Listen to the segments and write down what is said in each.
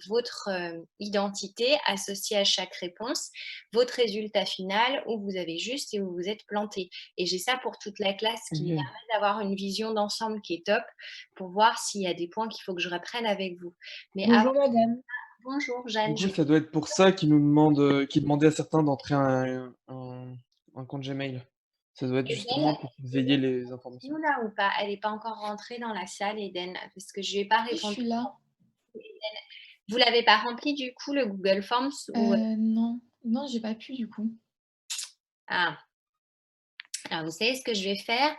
votre identité associée à chaque réponse, votre résultat final, où vous avez juste et où vous êtes planté. Et j'ai ça pour toute la classe qui me Mmh. permet d'avoir une vision d'ensemble qui est top pour voir s'il y a des points qu'il faut que je reprenne avec vous. Mais avant, Bonjour madame. bonjour Du Jeanne, coup, ça doit être pour ça qu'ils nous demandent, qu'ils demandaient à certains d'entrer un compte Gmail. Ça doit être Eden, justement pour veiller les informations. nous là ou pas? Elle n'est pas encore rentrée dans la salle, Eden, parce que je lui ai pas Oui, je répondu. suis là. Vous l'avez pas rempli du coup le Google Forms ou Non. Non, j'ai pas pu du coup. ah, alors vous savez ce que je vais faire?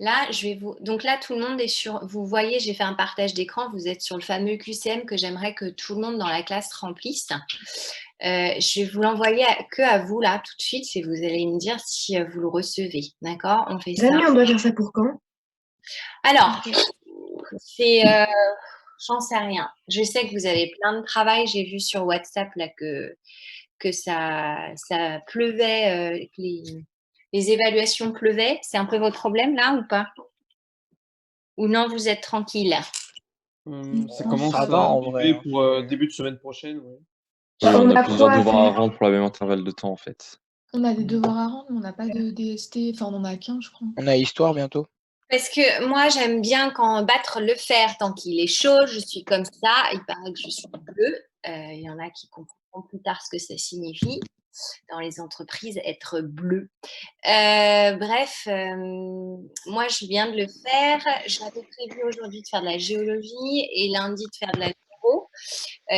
Là, je vais vous donc là, tout le monde est sur vous voyez, j'ai fait un partage d'écran, vous êtes sur le fameux QCM que j'aimerais que tout le monde dans la classe remplisse. Je vais vous l'envoyer à vous là, tout de suite et vous allez me dire si, vous le recevez. D'accord? On fait ça. Madame, mais on doit faire ça pour quand? Alors, OK. c'est, j'en sais rien. Je sais que vous avez plein de travail. J'ai vu sur WhatsApp là que ça pleuvait, que les évaluations pleuvaient. C'est un peu votre problème là ou pas? Ou non, vous êtes tranquille? Ça Non, commence Ça va à en vrai, arriver hein, pour, c'est début de semaine prochaine, ouais. bah, Oui, on on a a plusieurs quoi à devoirs à faire? rendre pour la même intervalle de temps, en fait. On a des Mmh. devoirs à rendre, mais on n'a pas de DST, enfin on en a qu'un, je crois. on a histoire bientôt. Parce que moi, j'aime bien quand battre le fer tant qu'il est chaud. Je suis comme ça. Il paraît que je suis bleue. Il y en a qui comprendront plus tard ce que ça signifie dans les entreprises, être bleu. Bref, moi, je viens de le faire. J'avais prévu aujourd'hui de faire de la géologie et lundi de faire de la géo.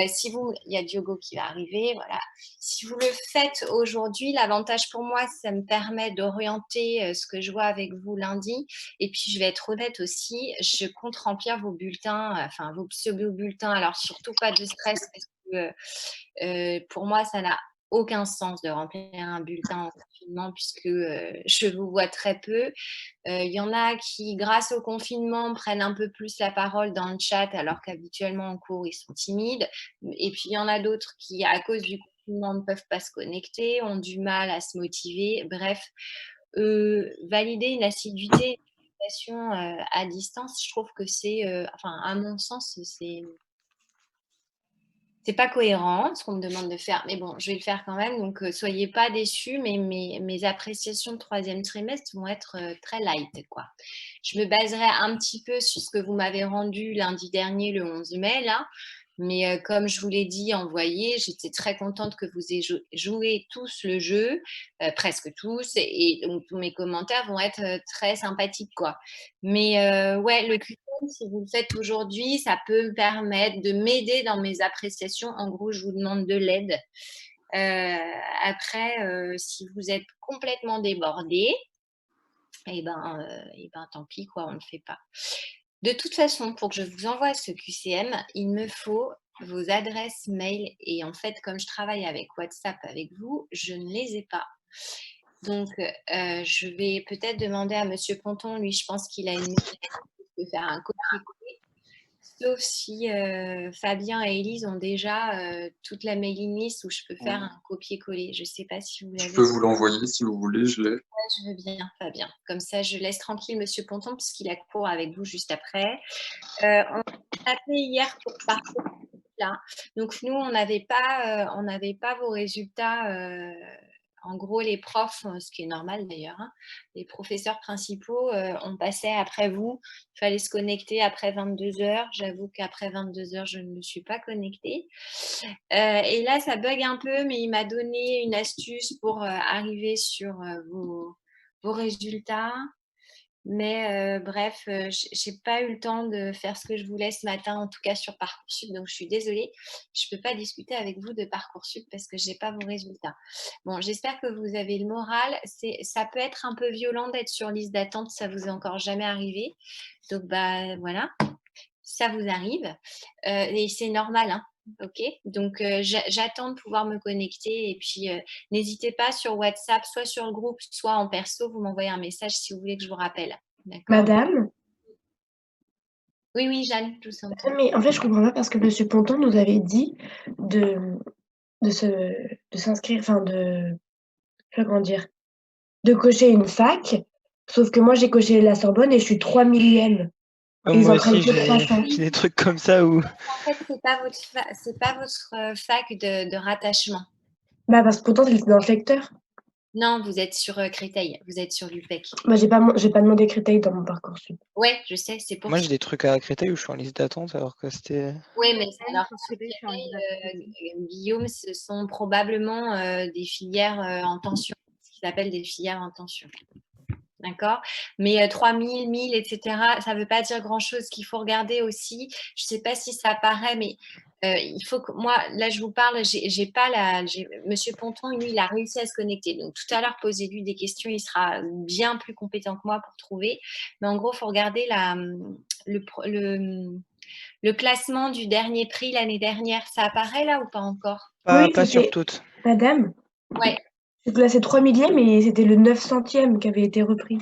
Si vous, il y a Diogo qui va arriver, voilà. Si vous le faites aujourd'hui, l'avantage pour moi, ça me permet d'orienter ce que je vois avec vous lundi. Et puis, je vais être honnête aussi, je compte remplir vos bulletins, enfin vos pseudo-bulletins. Alors, surtout pas de stress parce que pour moi, ça n'a aucun sens de remplir un bulletin en confinement puisque je vous vois très peu. Il y en a qui, grâce au confinement, prennent un peu plus la parole dans le chat alors qu'habituellement en cours, ils sont timides. Et puis, il y en a d'autres qui, à cause du confinement, ne peuvent pas se connecter, ont du mal à se motiver. Bref, valider une assiduité, une motivation, à distance, je trouve que c'est, enfin, à mon sens, c'est pas cohérent ce qu'on me demande de faire, mais bon, je vais le faire quand même. Donc, soyez pas déçus, mais mes appréciations de troisième trimestre vont être très light, quoi. Je me baserai un petit peu sur ce que vous m'avez rendu lundi dernier, le 11 mai, là. Mais comme je vous l'ai dit, envoyé, j'étais très contente que vous ayez joué tous le jeu, presque tous, et donc tous mes commentaires vont être très sympathiques, quoi. Mais ouais, le QCM, si vous le faites aujourd'hui, ça peut me permettre de m'aider dans mes appréciations. En gros, je vous demande de l'aide. Après, si vous êtes complètement débordé, et ben, tant pis, quoi, on ne le fait pas. De toute façon, pour que je vous envoie ce QCM, il me faut vos adresses mail. Et en fait, comme je travaille avec WhatsApp avec vous, je ne les ai pas. Donc, je vais peut-être demander à Monsieur Ponton. Lui, je pense qu'il a une de faire un copier-coller. Sauf si Fabien et Élise ont déjà toute la mailing list où je peux faire un copier-coller. Je ne sais pas si vous Je l'avez. peux vous l'envoyer si vous voulez, je l'ai. Je veux bien, Fabien. Comme ça, je laisse tranquille Monsieur Ponton puisqu'il a cours avec vous juste après. On a appelé hier pour Parcoursup là. Donc nous, on n'avait pas vos résultats. En gros, les profs, ce qui est normal d'ailleurs, hein, les professeurs principaux, on passait après vous. Il fallait se connecter après 22 heures. J'avoue qu'après 22 heures, je ne me suis pas connectée. Et là, ça bug un peu, mais il m'a donné une astuce pour arriver sur vos résultats. Mais bref, j'ai pas eu le temps de faire ce que je voulais ce matin, en tout cas sur Parcoursup, donc je suis désolée. Je peux pas discuter avec vous de Parcoursup parce que j'ai pas vos résultats. Bon, j'espère que vous avez le moral. Ça peut être un peu violent d'être sur liste d'attente, ça vous est encore jamais arrivé. Donc bah voilà, ça vous arrive et c'est normal, hein. OK? Donc j'attends de pouvoir me connecter et puis n'hésitez pas sur WhatsApp, soit sur le groupe, soit en perso, vous m'envoyez un message si vous voulez que je vous rappelle. D'accord? Madame? Oui, oui, Jeanne, je vous Ah, entends. mais en fait, je comprends pas parce que Monsieur Ponton nous avait dit de de se de s'inscrire, enfin de je sais pas comment dire, de cocher une fac, sauf que moi j'ai coché la Sorbonne et je suis 3 millième. Et ils Moi en prennent aussi, que 300. j'ai des trucs comme ça où. En fait, c'est pas votre fac de rattachement. Bah, parce que pourtant, c'est dans le secteur. Non, vous êtes sur Créteil, vous êtes sur l'UPEC. Bah, j'ai pas demandé Créteil dans mon Parcoursup. Ouais, je sais, c'est pour Moi, ça. j'ai des trucs à Créteil où je suis en liste d'attente alors que c'était. Oui, mais alors, Sur Créteil, je suis en liste d'attente. Guillaume, ce sont probablement des filières en tension, ce qu'ils appellent des filières en tension. D'accord? Mais 3000, 1000, etc., ça ne veut pas dire grand-chose. Ce qu'il faut regarder aussi, je ne sais pas si ça apparaît, mais il faut que moi, là, je vous parle, j'ai pas Monsieur Ponton, lui, il a réussi à se connecter. Donc, tout à l'heure, posez-lui des questions, il sera bien plus compétent que moi pour trouver. Mais en gros, il faut regarder le classement du dernier prix l'année dernière. Ça apparaît là ou pas encore? Oui, Pas sur c'était toutes. Madame. Ouais. C'est classé 3 millième et c'était le 900e qui avait été repris.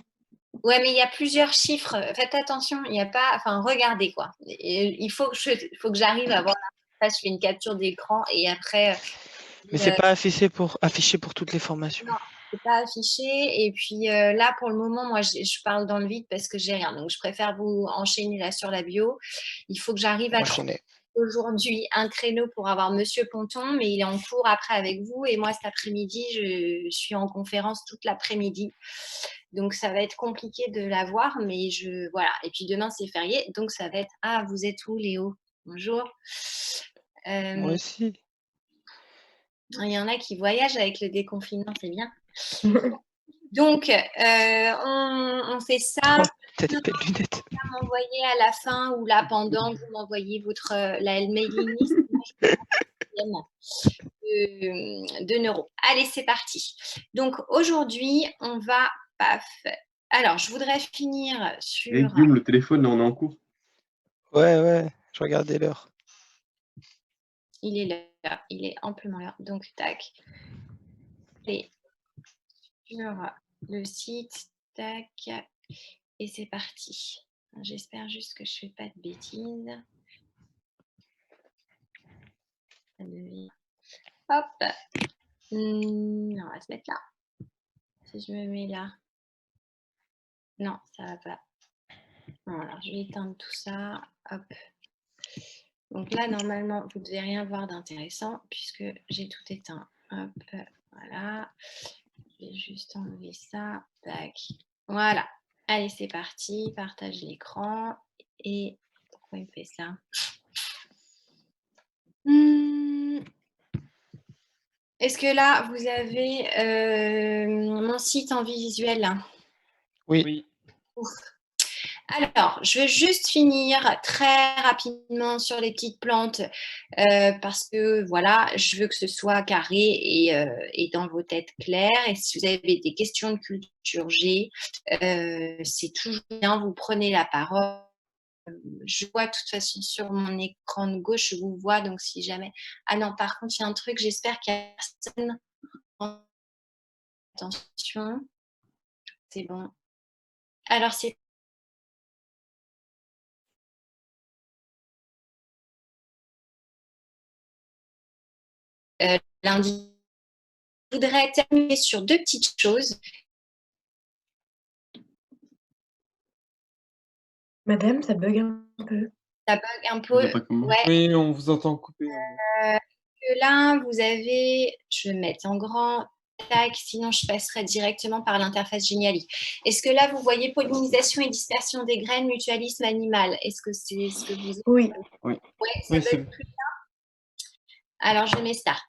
Ouais, mais il y a plusieurs chiffres. Faites attention, il n'y a pas. Enfin, regardez quoi. Et il faut que j'arrive à voir la page. Je fais une capture d'écran et après. Mais c'est pas affiché pour toutes les formations. Non, c'est pas affiché. Et puis là, pour le moment, moi, je parle dans le vide parce que j'ai rien. Donc, je préfère vous enchaîner là sur la bio. Il faut que j'arrive à trouver aujourd'hui un créneau pour avoir Monsieur Ponton, mais il est en cours après avec vous. Et moi, cet après-midi, je suis en conférence toute l'après-midi. Donc, ça va être compliqué de l'avoir, mais voilà. Et puis, demain, c'est férié. Donc, ça va être « Ah, vous êtes où, Léo? Bonjour. » Moi aussi. Il y en a qui voyagent avec le déconfinement, c'est bien. Donc, on fait ça. T'as des belles lunettes. Vous m'envoyez à la fin ou là pendant, vous m'envoyez la mailing list de neuro. Allez, c'est parti. Donc, aujourd'hui, on va... Paf. Alors, je voudrais finir sur... Et Guillaume, le téléphone, on est en cours. Ouais, je regardais l'heure. Il est là, il est amplement là. Donc, tac. Et sur le site, tac. Et c'est parti. J'espère juste que je ne fais pas de bêtises. Ça devient... Hop. On va se mettre là. Si je me mets là. Non, ça ne va pas. Bon, alors, je vais éteindre tout ça. Hop. Donc là, normalement, vous ne devez rien voir d'intéressant puisque j'ai tout éteint. Hop, voilà. Je vais juste enlever ça. Tac. Voilà. Allez, c'est parti. Partage l'écran. Et pourquoi il me fait ça? Est-ce que là, vous avez mon site en visuel? Oui. Ouf. Alors, je vais juste finir très rapidement sur les petites plantes parce que voilà, je veux que ce soit carré et dans vos têtes claires. Et si vous avez des questions de culture G, c'est toujours bien, vous prenez la parole. Je vois de toute façon sur mon écran de gauche, je vous vois, donc si jamais... Ah non, par contre, il y a un truc, j'espère qu'il n'y a personne. Attention, c'est bon. Alors, c'est lundi. Je voudrais terminer sur deux petites choses. Madame, ça bug un peu. Ça bug un peu. Ouais. Oui, on vous entend couper. Là, vous avez, je vais mettre en grand, tac, sinon je passerai directement par l'interface Geniali. Est-ce que là, vous voyez pollinisation et dispersion des graines, mutualisme animal? Est-ce que c'est ce que vous... Oui. Ouais, ça bug plus là. Alors, je mets Start.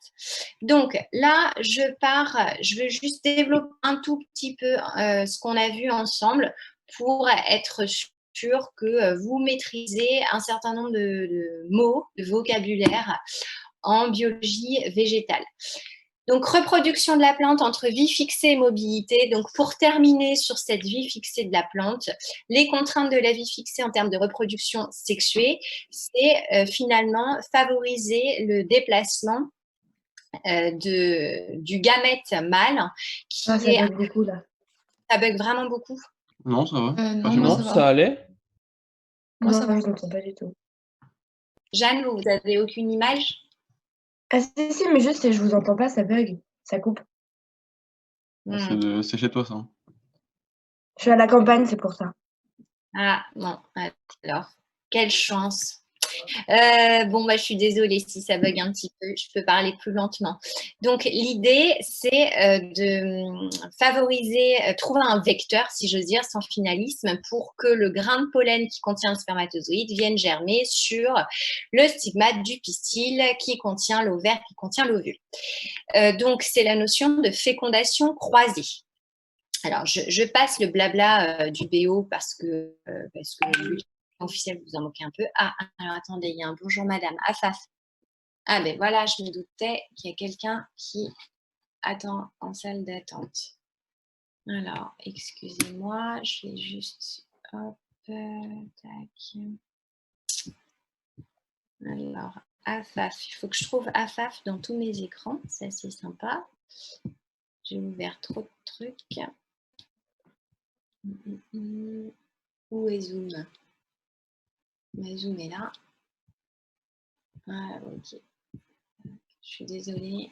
Donc, là, je veux juste développer un tout petit peu ce qu'on a vu ensemble pour être sûr que vous maîtrisez un certain nombre de mots, de vocabulaire en biologie végétale. Donc, reproduction de la plante entre vie fixée et mobilité. Donc, pour terminer sur cette vie fixée de la plante, les contraintes de la vie fixée en termes de reproduction sexuée, c'est finalement favoriser le déplacement du gamète mâle. Ça bug beaucoup là. Ça bug vraiment beaucoup? Non, ça va. Non, ça allait. Moi, ça va, je n'entends pas du tout. Jeanne, vous n'avez aucune image? Ah si, mais juste, je vous entends pas, ça bug, ça coupe. C'est chez toi, ça. Je suis à la campagne, c'est pour ça. Ah, non. Alors, quelle chance. Bon, bah, je suis désolée si ça bug un petit peu. Je peux parler plus lentement. Donc, l'idée, c'est de favoriser, trouver un vecteur, si j'ose dire, sans finalisme, pour que le grain de pollen qui contient le spermatozoïde vienne germer sur le stigmate du pistil qui contient l'ovaire, qui contient l'ovule. Donc, c'est la notion de fécondation croisée. Alors, je passe le blabla du BO parce que le officiel vous en moquez un peu. Ah, alors attendez, il y a un bonjour madame, Afaf. Ah ben voilà, je me doutais qu'il y a quelqu'un qui attend en salle d'attente. Alors, excusez-moi, je vais juste... Hop, tac. Alors, Afaf, il faut que je trouve Afaf dans tous mes écrans, c'est assez sympa. J'ai ouvert trop de trucs. Où est Zoom? Zoom est là. Ah, ok. Je suis désolée.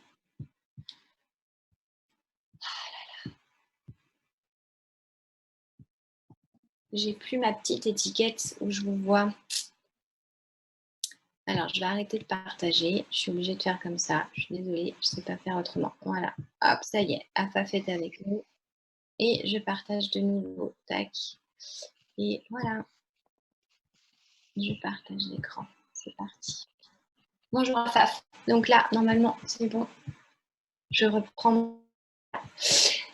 J'ai plus ma petite étiquette où je vous vois. Alors, je vais arrêter de partager. Je suis obligée de faire comme ça. Je suis désolée, je ne sais pas faire autrement. Voilà. Hop, ça y est. Afaf est avec nous. Et je partage de nouveau. Tac. Et voilà. Je partage l'écran. C'est parti. Bonjour Afaf. Donc là, normalement, c'est bon. Je reprends.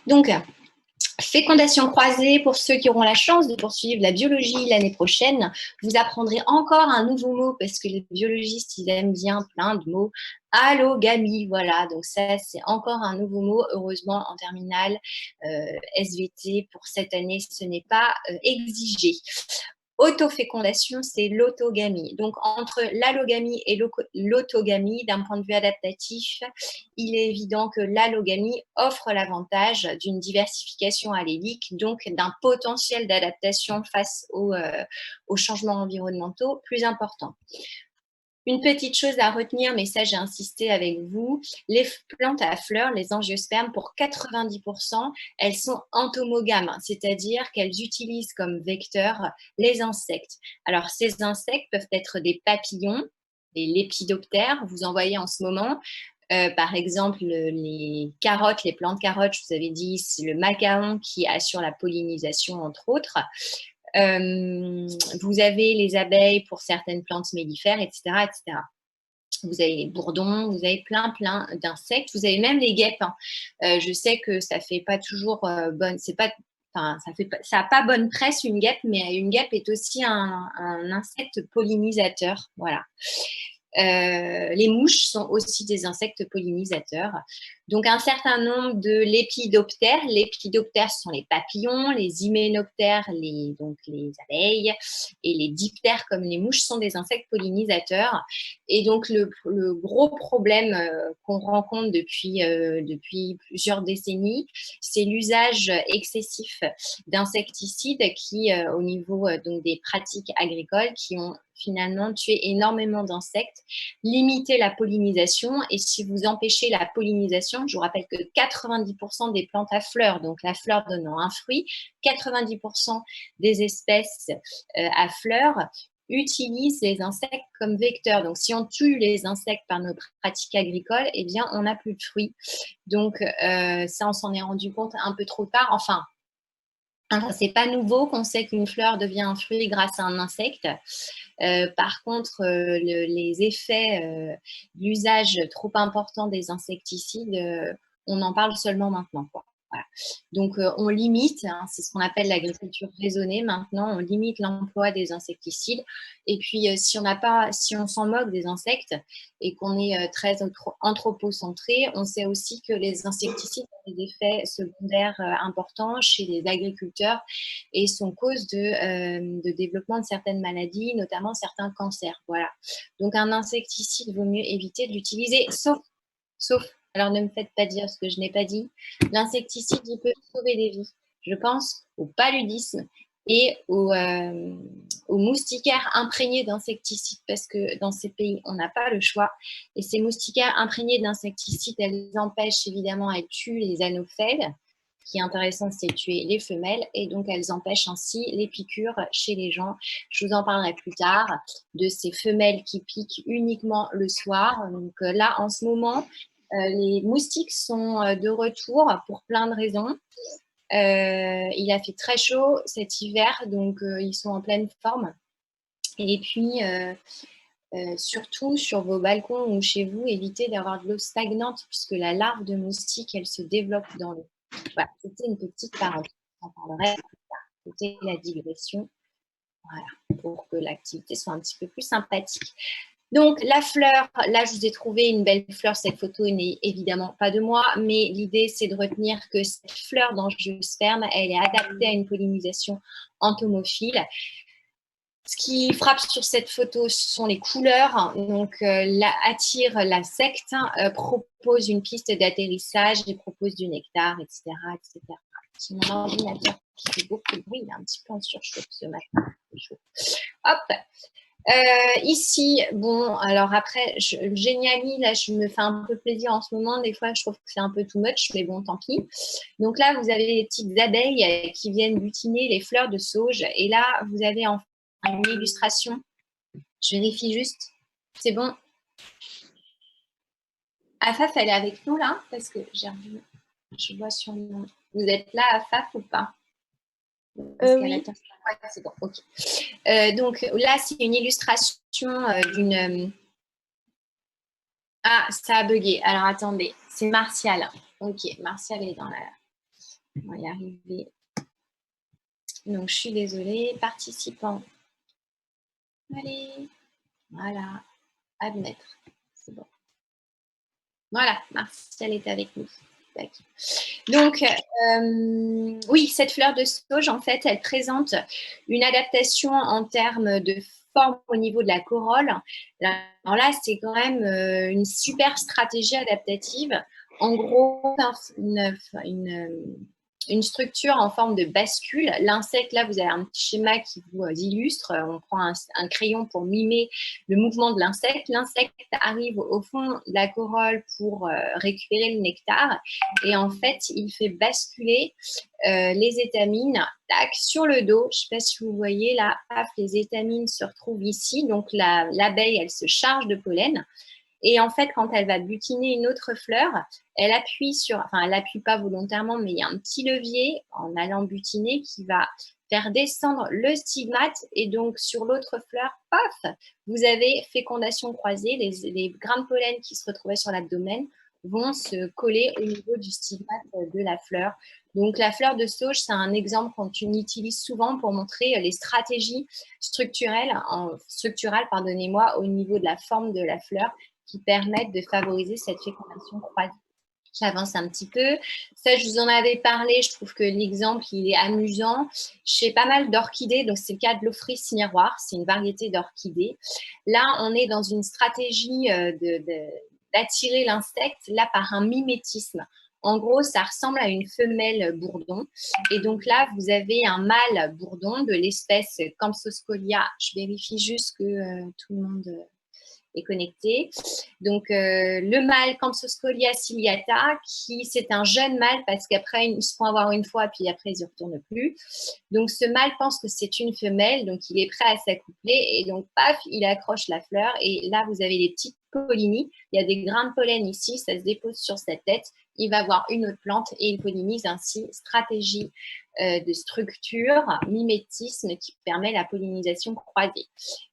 Donc, fécondation croisée, pour ceux qui auront la chance de poursuivre la biologie l'année prochaine, vous apprendrez encore un nouveau mot parce que les biologistes, ils aiment bien plein de mots. Allogamie, voilà, donc ça, c'est encore un nouveau mot, heureusement, en terminale. SVT, pour cette année, ce n'est pas exigé. Autofécondation, c'est l'autogamie. Donc, entre l'allogamie et l'autogamie, d'un point de vue adaptatif, il est évident que l'allogamie offre l'avantage d'une diversification allélique, donc d'un potentiel d'adaptation face aux changements environnementaux plus important. Une petite chose à retenir, mais ça j'ai insisté avec vous, les plantes à fleurs, les angiospermes, pour 90%, elles sont entomogames, c'est-à-dire qu'elles utilisent comme vecteur les insectes. Alors ces insectes peuvent être des papillons, des lépidoptères, vous en voyez en ce moment. Par exemple, les carottes, les plantes carottes, je vous avais dit, c'est le macaron qui assure la pollinisation, entre autres. Vous avez les abeilles pour certaines plantes mellifères, etc., etc. Vous avez les bourdons, vous avez plein d'insectes. Vous avez même les guêpes. Je sais que ça fait pas toujours bonne, c'est pas, enfin, ça a pas bonne presse une guêpe, mais une guêpe est aussi un insecte pollinisateur. Voilà. Les mouches sont aussi des insectes pollinisateurs. Donc, un certain nombre de lépidoptères. Lépidoptères sont les papillons, les hyménoptères, donc les abeilles, et les diptères, comme les mouches, sont des insectes pollinisateurs. Et donc, le gros problème qu'on rencontre depuis plusieurs décennies, c'est l'usage excessif d'insecticides qui, au niveau donc des pratiques agricoles, qui ont finalement tuer énormément d'insectes, limiter la pollinisation. Et si vous empêchez la pollinisation, je vous rappelle que 90% des plantes à fleurs, donc la fleur donnant un fruit, 90% des espèces à fleurs utilisent les insectes comme vecteurs. Donc, si on tue les insectes par nos pratiques agricoles, eh bien, on n'a plus de fruits. Donc, ça, on s'en est rendu compte un peu trop tard. Enfin, c'est pas nouveau qu'on sait qu'une fleur devient un fruit grâce à un insecte. Par contre, les effets d'usage trop important des insecticides, on en parle seulement maintenant, quoi. Voilà. Donc, on limite, hein, c'est ce qu'on appelle l'agriculture raisonnée maintenant, on limite l'emploi des insecticides. Et puis, si on s'en moque des insectes et qu'on est très anthropocentré, on sait aussi que les insecticides ont des effets secondaires importants chez les agriculteurs et sont cause de développement de certaines maladies, notamment certains cancers. Voilà. Donc, un insecticide, vaut mieux éviter de l'utiliser, sauf, alors ne me faites pas dire ce que je n'ai pas dit, l'insecticide, il peut sauver des vies. Je pense au paludisme et aux moustiquaires imprégnés d'insecticides, parce que dans ces pays, on n'a pas le choix. Et ces moustiquaires imprégnés d'insecticides, elles empêchent évidemment, elles tuent les anophèles, Ce qui est intéressant, c'est tuer les femelles et donc elles empêchent ainsi les piqûres chez les gens. Je vous en parlerai plus tard de ces femelles qui piquent uniquement le soir. Donc là, en ce moment, les moustiques sont de retour pour plein de raisons. Il a fait très chaud cet hiver, donc ils sont en pleine forme. Et puis, surtout sur vos balcons ou chez vous, évitez d'avoir de l'eau stagnante puisque la larve de moustique, elle se développe dans l'eau. Voilà, c'était une petite parenthèse. On parlerait plus tard. C'était la digression, voilà, pour que l'activité soit un petit peu plus sympathique. Donc, la fleur, là, je vous ai trouvé une belle fleur. Cette photo n'est évidemment pas de moi, mais l'idée, c'est de retenir que cette fleur d'angiosperme, elle est adaptée à une pollinisation entomophile. Ce qui frappe sur cette photo, ce sont les couleurs. Donc, attire l'insecte, propose une piste d'atterrissage et propose du nectar, etc., etc. C'est mon ordinateur qui fait beaucoup de bruit. Il est un petit peu en surchauffe ce matin. Hop. Ici, bon, alors après, Géniali, là, je me fais un peu plaisir en ce moment. Des fois, je trouve que c'est un peu too much, mais bon, tant pis. Donc là, vous avez les petites abeilles qui viennent butiner les fleurs de sauge. Et là, vous avez en une illustration. Je vérifie juste. C'est bon. Afaf, elle est avec nous là parce que j'ai revu. Je vois sur le nom. Vous êtes là, Afaf, ou pas? Oui. Ouais, c'est bon, ok. Donc là, c'est une illustration d'une. Ah, ça a bugué. Alors attendez, c'est Martial. Ok, Martial est dans la. On va y arriver. Donc je suis désolée. Participants. Allez. Voilà. Admettre. C'est bon. Voilà, Martial est avec nous. Donc, oui, cette fleur de sauge, en fait, elle présente une adaptation en termes de forme au niveau de la corolle. Alors là, c'est quand même une super stratégie adaptative. En gros, une structure en forme de bascule. L'insecte, là, vous avez un petit schéma qui vous illustre. On prend un crayon pour mimer le mouvement de l'insecte. L'insecte arrive au fond de la corolle pour récupérer le nectar. Et en fait, il fait basculer les étamines sur le dos. Je ne sais pas si vous voyez là, les étamines se retrouvent ici. Donc, l'abeille, elle se charge de pollen. Et en fait, quand elle va butiner une autre fleur, elle appuie elle n'appuie pas volontairement, mais il y a un petit levier en allant butiner qui va faire descendre le stigmate. Et donc, sur l'autre fleur, paf, vous avez fécondation croisée. Les grains de pollen qui se retrouvaient sur l'abdomen vont se coller au niveau du stigmate de la fleur. Donc, la fleur de sauge, c'est un exemple qu'on utilise souvent pour montrer les stratégies structurales, au niveau de la forme de la fleur qui permettent de favoriser cette fécondation croisée. J'avance un petit peu. Ça, je vous en avais parlé. Je trouve que l'exemple, il est amusant. Je fais pas mal d'orchidées. Donc, c'est le cas de l'Ophrys miroir. C'est une variété d'orchidées. Là, on est dans une stratégie d'attirer l'insecte, là, par un mimétisme. En gros, ça ressemble à une femelle bourdon. Et donc là, vous avez un mâle bourdon de l'espèce Campsoscolia. Je vérifie juste que tout le monde est connecté. Donc, le mâle Campsoscolia ciliata, c'est un jeune mâle parce qu'après, ils se font avoir une fois, puis après, ils ne retournent plus. Donc, ce mâle pense que c'est une femelle, donc il est prêt à s'accoupler et donc, paf, il accroche la fleur et là, vous avez des petites pollinies. Il y a des grains de pollen ici, ça se dépose sur sa tête. Il va voir une autre plante et il pollinise ainsi. Stratégie de structure, mimétisme qui permet la pollinisation croisée.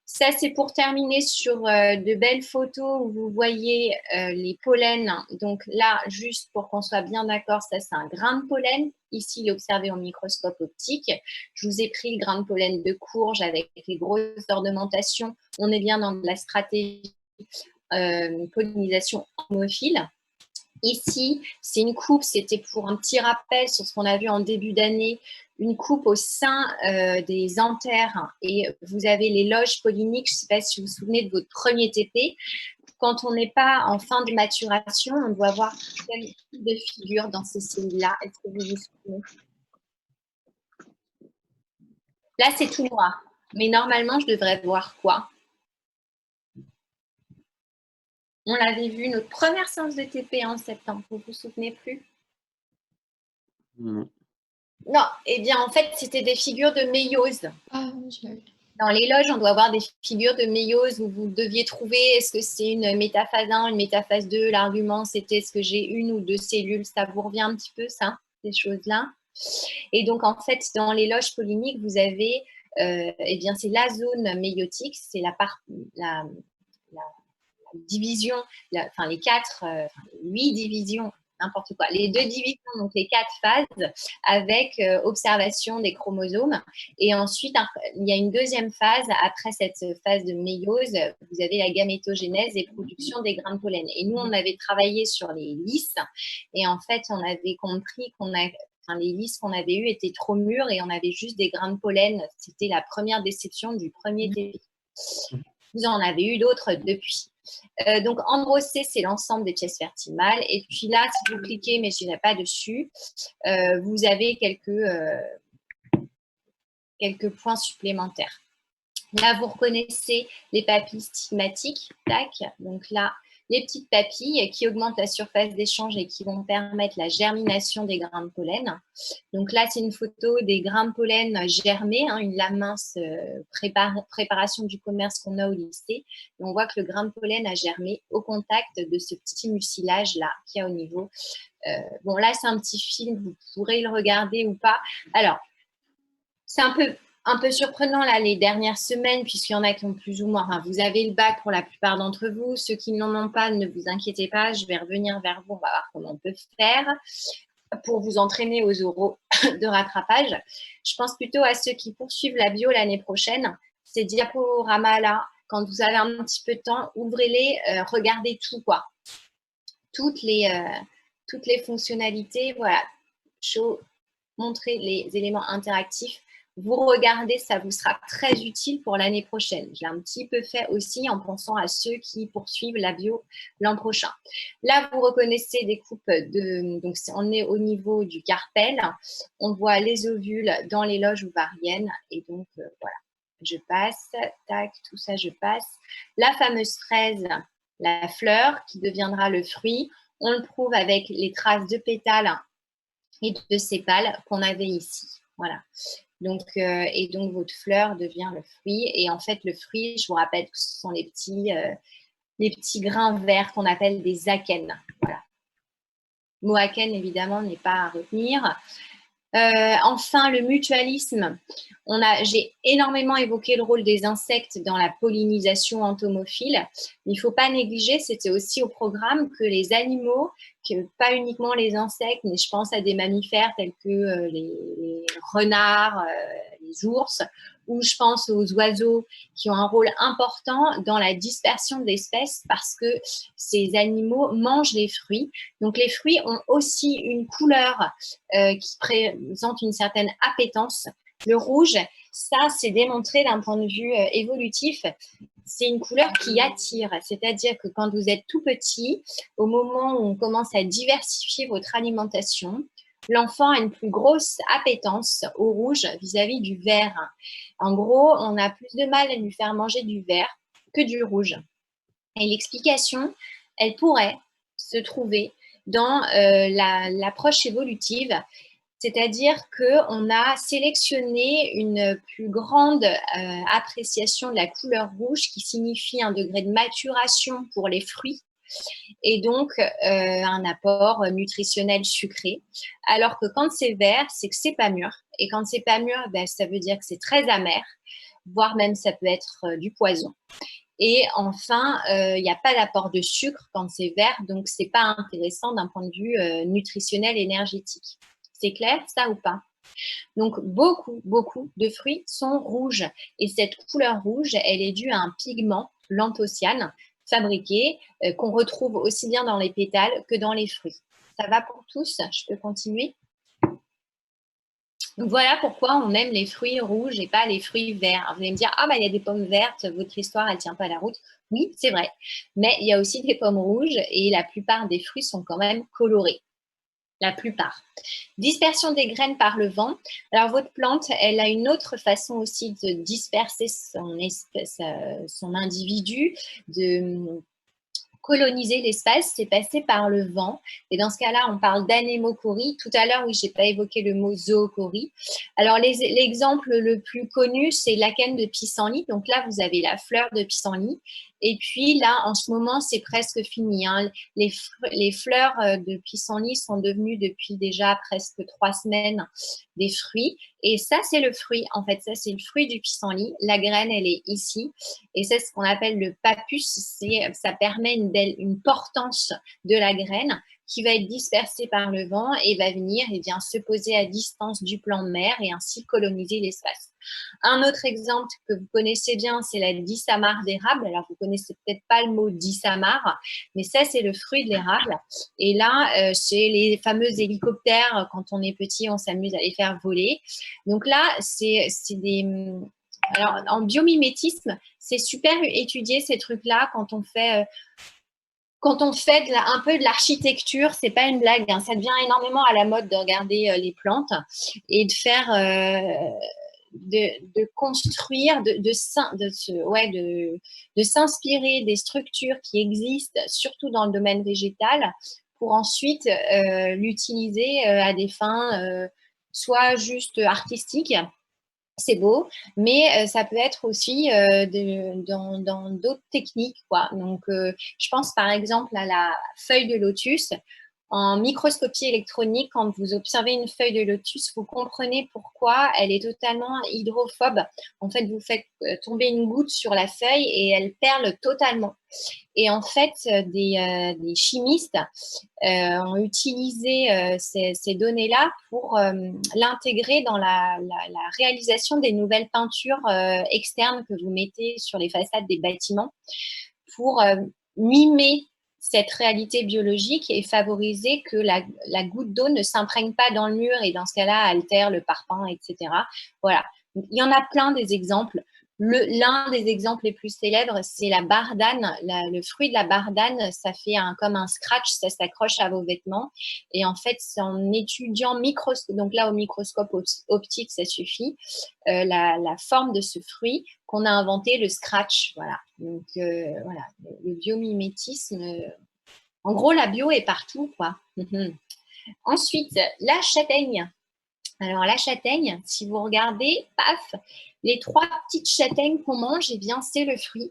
Ça, c'est pour terminer sur de belles photos où vous voyez les pollens. Donc là, juste pour qu'on soit bien d'accord, ça, c'est un grain de pollen. Ici, il est observé au microscope optique. Je vous ai pris le grain de pollen de courge avec les grosses ornementations. On est bien dans la stratégie pollinisation homophile. Ici, c'est une coupe, c'était pour un petit rappel sur ce qu'on a vu en début d'année, une coupe au sein des anthères et vous avez les loges polliniques. Je ne sais pas si vous vous souvenez de votre premier TP. Quand on n'est pas en fin de maturation, on doit voir quel type de figure dans ces cellules-là. Est-ce que vous vous souvenez? Là, c'est tout noir. Mais normalement, je devrais voir quoi? On l'avait vu, notre première séance de TP en septembre. Vous ne vous souvenez plus? Non. Non, eh bien, en fait, c'était des figures de méiose. Ah, j'ai- Dans les loges, on doit avoir des figures de méiose où vous deviez trouver est-ce que c'est une métaphase 1, une métaphase 2. L'argument, c'était est-ce que j'ai une ou deux cellules. Ça vous revient un petit peu, ça, ces choses-là. Et donc, en fait, dans les loges polyniques, vous avez, eh bien, c'est la zone méiotique, c'est la division, enfin, les 8 divisions, n'importe quoi, les 2 divisions, donc les 4 phases, avec observation des chromosomes. Et ensuite, il y a une deuxième phase. Après cette phase de méiose, vous avez la gamétogénèse et production des grains de pollen. Et nous, on avait travaillé sur les lys. Et en fait, on avait compris les lys qu'on avait eues étaient trop mûres et on avait juste des grains de pollen. C'était la première déception du premier TP. Vous en avez eu d'autres depuis. Donc, Androcée, c'est l'ensemble des pièces fertiles mâles. Et puis là, si vous cliquez, mais je n'irai pas dessus, vous avez quelques points supplémentaires. Là, vous reconnaissez les papilles stigmatiques. Tac. Donc là, les petites papilles qui augmentent la surface d'échange et qui vont permettre la germination des grains de pollen. Donc là, c'est une photo des grains de pollen germés, une lame mince préparation du commerce qu'on a au lycée. Et on voit que le grain de pollen a germé au contact de ce petit mucilage-là qu'il y a au niveau. Bon, là, c'est un petit film, vous pourrez le regarder ou pas. Alors, c'est un peu surprenant là les dernières semaines, puisqu'il y en a qui ont plus ou moins. Enfin, vous avez le bac pour la plupart d'entre vous. Ceux qui n'en ont pas, ne vous inquiétez pas. Je vais revenir vers vous. On va voir comment on peut faire pour vous entraîner aux oraux de rattrapage. Je pense plutôt à ceux qui poursuivent la bio l'année prochaine. Ces diaporamas-là, quand vous avez un petit peu de temps, ouvrez-les, regardez tout, quoi. Toutes les fonctionnalités, voilà. Montrer les éléments interactifs. Vous regardez, ça vous sera très utile pour l'année prochaine. J'ai un petit peu fait aussi en pensant à ceux qui poursuivent la bio l'an prochain. Là, vous reconnaissez des coupes donc on est au niveau du carpel. On voit les ovules dans les loges ovariennes. Et donc, voilà, je passe, tac, tout ça, je passe. La fameuse fraise, la fleur qui deviendra le fruit. On le prouve avec les traces de pétales et de sépales qu'on avait ici. Voilà. Donc, et donc, votre fleur devient le fruit. Et en fait, le fruit, je vous rappelle que ce sont les petits grains verts qu'on appelle des akènes. Voilà. Le mot akène, évidemment, n'est pas à retenir. Enfin, le mutualisme. J'ai énormément évoqué le rôle des insectes dans la pollinisation entomophile. Il ne faut pas négliger, c'était aussi au programme, que les animaux, pas uniquement les insectes, mais je pense à des mammifères tels que les renards, les ours, ou je pense aux oiseaux qui ont un rôle important dans la dispersion d'espèces parce que ces animaux mangent les fruits. Donc, les fruits ont aussi une couleur qui présente une certaine appétence. Le rouge, ça, c'est démontré d'un point de vue évolutif. C'est une couleur qui attire, c'est-à-dire que quand vous êtes tout petit, au moment où on commence à diversifier votre alimentation, l'enfant a une plus grosse appétence au rouge vis-à-vis du vert. En gros, on a plus de mal à lui faire manger du vert que du rouge. Et l'explication, elle pourrait se trouver dans l'approche évolutive, c'est-à-dire qu'on a sélectionné une plus grande appréciation de la couleur rouge qui signifie un degré de maturation pour les fruits et donc un apport nutritionnel sucré. Alors que quand c'est vert, c'est que c'est pas mûr. Et quand c'est pas mûr, ben, ça veut dire que c'est très amer, voire même ça peut être du poison. Et enfin, il n'y a pas d'apport de sucre quand c'est vert, donc c'est pas intéressant d'un point de vue nutritionnel énergétique. C'est clair, ça ou pas? Donc, beaucoup de fruits sont rouges. Et cette couleur rouge, elle est due à un pigment, l'anthocyanes, fabriqué, qu'on retrouve aussi bien dans les pétales que dans les fruits. Ça va pour tous? Je peux continuer? Donc, voilà pourquoi on aime les fruits rouges et pas les fruits verts. Alors, vous allez me dire, ah, bah, il y a des pommes vertes, votre histoire, elle ne tient pas la route. Oui, c'est vrai. Mais il y a aussi des pommes rouges et la plupart des fruits sont quand même colorés. La plupart. Dispersion des graines par le vent. Alors, votre plante, elle a une autre façon aussi de disperser son individu, de coloniser l'espace, c'est passer par le vent. Et dans ce cas-là, on parle d'anémochorie. Tout à l'heure, oui, je n'ai pas évoqué le mot zoochorie. Alors, l'exemple le plus connu, c'est l'acène de pissenlit. Donc là, vous avez la fleur de pissenlit. Et puis là, en ce moment, c'est presque fini, hein. Les fleurs de pissenlit sont devenues depuis déjà presque 3 semaines des fruits. Et ça, c'est le fruit. En fait, ça, c'est le fruit du pissenlit. La graine, elle est ici. Et c'est ce qu'on appelle le pappus. Ça permet une portance de la graine qui va être dispersée par le vent et va venir se poser à distance du plan de mer et ainsi coloniser l'espace. Un autre exemple que vous connaissez bien, c'est la dissamare d'érable. Alors, vous connaissez peut-être pas le mot dissamare, mais ça, c'est le fruit de l'érable. Et là, c'est les fameux hélicoptères. Quand on est petit, on s'amuse à les faire voler. Donc là, c'est des… Alors, en biomimétisme, c'est super étudier ces trucs-là quand on fait… un peu de l'architecture, c'est pas une blague, hein, ça devient énormément à la mode de regarder les plantes et de faire, de construire, de s'inspirer des structures qui existent, surtout dans le domaine végétal, pour ensuite l'utiliser à des fins soit juste artistiques. C'est beau, mais ça peut être aussi dans d'autres techniques, quoi. Donc, je pense par exemple à la feuille de lotus. En microscopie électronique, quand vous observez une feuille de lotus, vous comprenez pourquoi elle est totalement hydrophobe. En fait, vous faites tomber une goutte sur la feuille et elle perle totalement. Et en fait, des chimistes ont utilisé ces données-là pour l'intégrer dans la réalisation des nouvelles peintures externes que vous mettez sur les façades des bâtiments pour mimer cette réalité biologique et favoriser que la goutte d'eau ne s'imprègne pas dans le mur et dans ce cas-là altère le parpaing, etc. Voilà. Il y en a plein des exemples. L'un des exemples les plus célèbres, c'est la bardane. Le fruit de la bardane, ça fait comme un scratch, ça s'accroche à vos vêtements. Et en fait, c'est en étudiant donc là au microscope optique, ça suffit, la forme de ce fruit qu'on a inventé le scratch. Voilà. Donc voilà, le biomimétisme. En gros, la bio est partout, quoi. Ensuite, la châtaigne. Alors, la châtaigne, si vous regardez, paf, les 3 petites châtaignes qu'on mange, eh bien, c'est le fruit.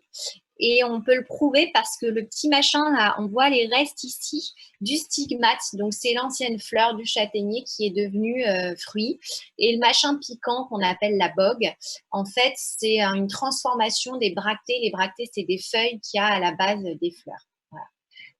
Et on peut le prouver parce que le petit machin, là, on voit les restes ici du stigmate. Donc, c'est l'ancienne fleur du châtaignier qui est devenue fruit. Et le machin piquant qu'on appelle la bogue, en fait, c'est une transformation des bractées. Les bractées, c'est des feuilles qu'il y a à la base des fleurs. Voilà.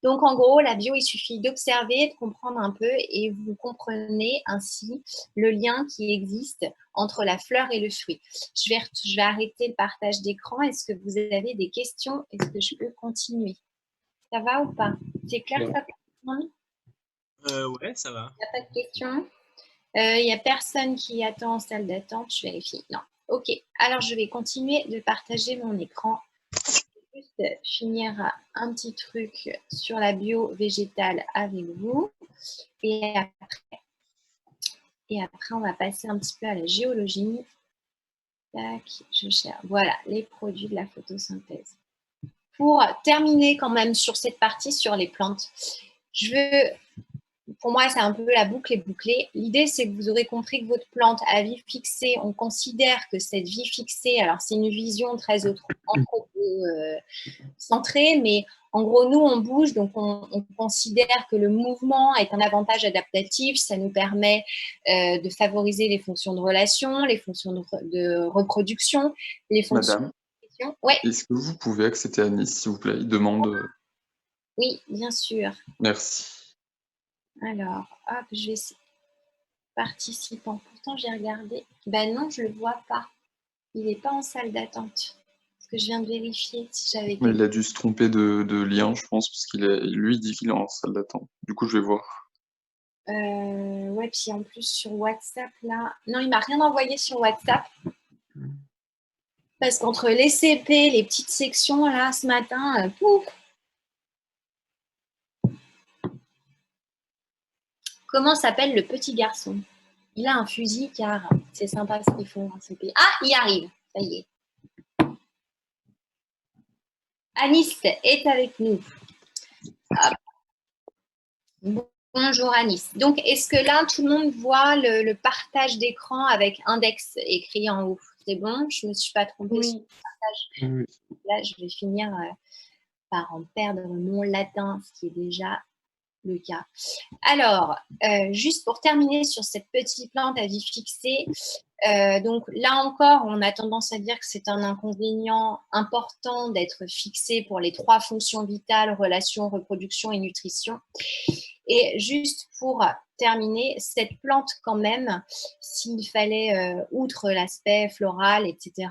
Donc, en gros, la bio, il suffit d'observer, de comprendre un peu et vous comprenez ainsi le lien qui existe entre la fleur et le fruit. Je vais arrêter le partage d'écran. Est-ce que vous avez des questions? Est-ce que je peux continuer? Ça va ou pas? C'est clair ça pour tout le monde? Ouais, ça va. Il n'y a pas de questions? Il n'y a personne qui attend en salle d'attente. Je vérifie. Non. OK. Alors, je vais continuer de partager mon écran. Juste finir un petit truc sur la bio végétale avec vous et après on va passer un petit peu à la géologie. Tac, je cherche. Voilà, les produits de la photosynthèse. Pour terminer quand même sur cette partie sur les plantes, pour moi, c'est un peu la boucle est bouclée. L'idée, c'est que vous aurez compris que votre plante à vie fixée, on considère que cette vie fixée, alors c'est une vision très centrée, mais en gros, nous, on bouge, donc on considère que le mouvement est un avantage adaptatif. Ça nous permet de favoriser les fonctions de relation, les fonctions de reproduction, les fonctions… Madame, Ouais, est-ce que vous pouvez accéder à Nice, s'il vous plaît? Il demande. oui, bien sûr. Merci. Alors, hop, je vais essayer. Participant. Pourtant, j'ai regardé. Ben non, je ne le vois pas. Il n'est pas en salle d'attente. Parce que je viens de vérifier si j'avais… Mais il a dû se tromper de lien, je pense, parce lui dit qu'il est en salle d'attente. Du coup, je vais voir. Ouais, puis en plus sur WhatsApp, là… Non, il ne m'a rien envoyé sur WhatsApp. Parce qu'entre les CP, les petites sections, là, ce matin, pouf. Comment s'appelle le petit garçon? Il a un fusil car c'est sympa ce qu'ils font en CP. Ah, il arrive. Ça y est. Anis est avec nous. Bonjour Anis. Donc, est-ce que là, tout le monde voit le partage d'écran avec index écrit en haut? C'est bon? Je ne me suis pas trompée sur le partage. Oui. Là, je vais finir par en perdre mon latin, ce qui est déjà le cas. Alors, juste pour terminer sur cette petite plante à vie fixée, donc là encore, on a tendance à dire que c'est un inconvénient important d'être fixé pour les 3 fonctions vitales, relations, reproduction et nutrition. Et juste pour terminer, cette plante quand même, s'il fallait, outre l'aspect floral, etc.,